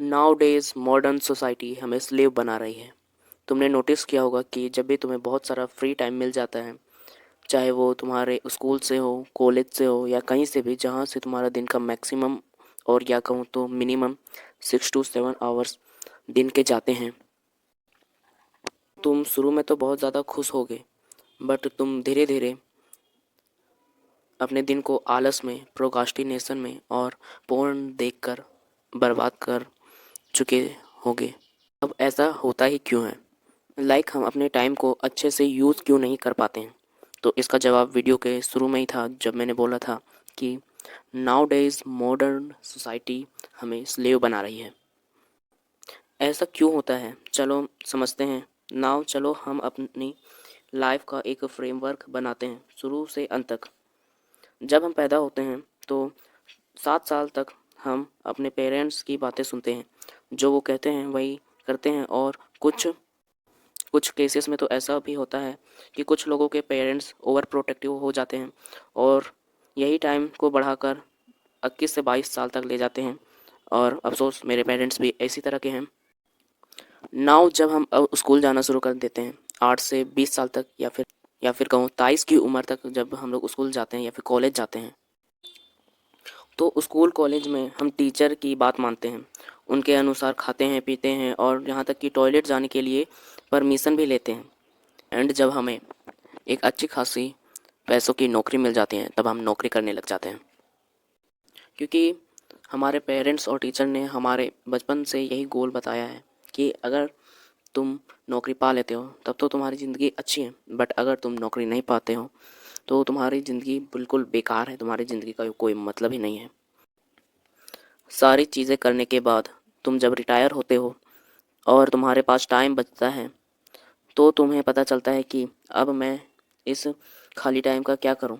Now days modern society हमें slave बना रही है। तुमने नोटिस किया होगा कि जब भी तुम्हें बहुत सारा फ्री टाइम मिल जाता है, चाहे वो तुम्हारे स्कूल से हो, कॉलेज से हो या कहीं से भी, जहाँ से तुम्हारा दिन का मैक्सिमम और या कहूँ तो मिनिमम 6 to 7 आवर्स दिन के जाते हैं। तुम शुरू में तो बहुत ज़्यादा खुश होगे, बट तुम धीरे धीरे अपने दिन को आलस में, प्रोकास्टिनेशन में और पोर्न देखकर बर्बाद कर चुके होगे। अब ऐसा होता ही क्यों है? हम अपने टाइम को अच्छे से यूज़ क्यों नहीं कर पाते हैं? तो इसका जवाब वीडियो के शुरू में ही था, जब मैंने बोला था कि नाउ डेज मॉडर्न सोसाइटी हमें स्लेव बना रही है। ऐसा क्यों होता है, चलो समझते हैं। चलो हम अपनी लाइफ का एक फ्रेमवर्क बनाते हैं शुरू से अंत तक। जब हम पैदा होते हैं तो 7 साल तक हम अपने पेरेंट्स की बातें सुनते हैं, जो वो कहते हैं वही करते हैं। और कुछ कुछ केसेस में तो ऐसा भी होता है कि कुछ लोगों के पेरेंट्स ओवर प्रोटेक्टिव हो जाते हैं और यही टाइम को बढ़ाकर 21 से 22 साल तक ले जाते हैं। और अफसोस, मेरे पेरेंट्स भी इसी तरह के हैं। जब हम स्कूल जाना शुरू कर देते हैं 8 से 20 साल तक, या फिर कहूँ 23 की उम्र तक, जब हम लोग स्कूल जाते हैं या फिर कॉलेज जाते हैं, तो स्कूल कॉलेज में हम टीचर की बात मानते हैं, उनके अनुसार खाते हैं, पीते हैं और यहाँ तक कि टॉयलेट जाने के लिए परमिशन भी लेते हैं। एंड जब हमें एक अच्छी खासी पैसों की नौकरी मिल जाती है, तब हम नौकरी करने लग जाते हैं, क्योंकि हमारे पेरेंट्स और टीचर ने हमारे बचपन से यही गोल बताया है कि अगर तुम नौकरी पा लेते हो तब तो तुम्हारी ज़िंदगी अच्छी है, बट अगर तुम नौकरी नहीं पाते हो तो तुम्हारी ज़िंदगी बिल्कुल बेकार है, तुम्हारी ज़िंदगी का कोई मतलब ही नहीं है। सारी चीज़ें करने के बाद तुम जब रिटायर होते हो और तुम्हारे पास टाइम बचता है, तो तुम्हें पता चलता है कि अब मैं इस खाली टाइम का क्या करूं,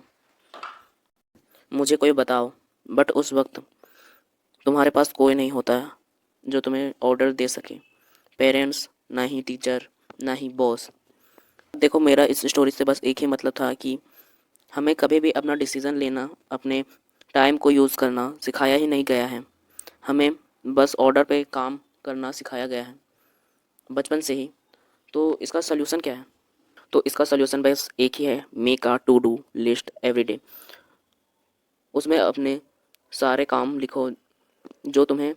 मुझे कोई बताओ। बट उस वक्त तुम्हारे पास कोई नहीं होता जो तुम्हें ऑर्डर दे सके, पेरेंट्स, ना ही टीचर, ना ही बॉस। देखो, मेरा इस स्टोरी से बस एक ही मतलब था कि हमें कभी भी अपना डिसीज़न लेना, अपने टाइम को यूज़ करना सिखाया ही नहीं गया है। हमें बस ऑर्डर पे काम करना सिखाया गया है बचपन से ही। तो इसका सल्यूशन क्या है? तो इसका सल्यूशन बस एक ही है, make a to do list every day. उसमें अपने सारे काम लिखो जो तुम्हें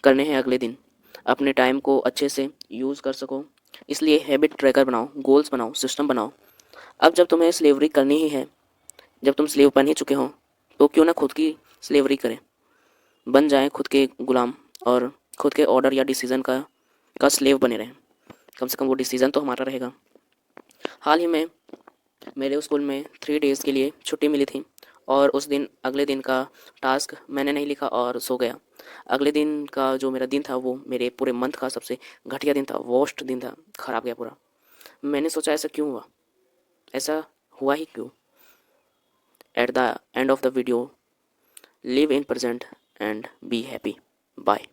करने हैं अगले दिन, अपने टाइम को अच्छे से यूज़ कर सको। इसलिए हैबिट ट्रैकर बनाओ, गोल्स बनाओ, सिस्टम बनाओ। अब जब तुम्हें स्लेवरी करनी ही है, जब तुम स्लेव बन ही चुके हो, तो क्यों ना खुद की स्लेवरी करें, बन जाएं खुद के गुलाम और खुद के ऑर्डर या डिसीज़न का स्लेव बने रहें। कम से कम वो डिसीज़न तो हमारा रहेगा। हाल ही में मेरे स्कूल में 3 डेज़ के लिए छुट्टी मिली थी और उस दिन अगले दिन का टास्क मैंने नहीं लिखा और सो गया। अगले दिन का जो मेरा दिन था वो मेरे पूरे मंथ का सबसे घटिया दिन था, वर्स्ट दिन था, खराब गया पूरा। मैंने सोचा ऐसा क्यों हुआ, ऐसा हुआ ही क्यों? At the end of the video, live in present and be happy. Bye.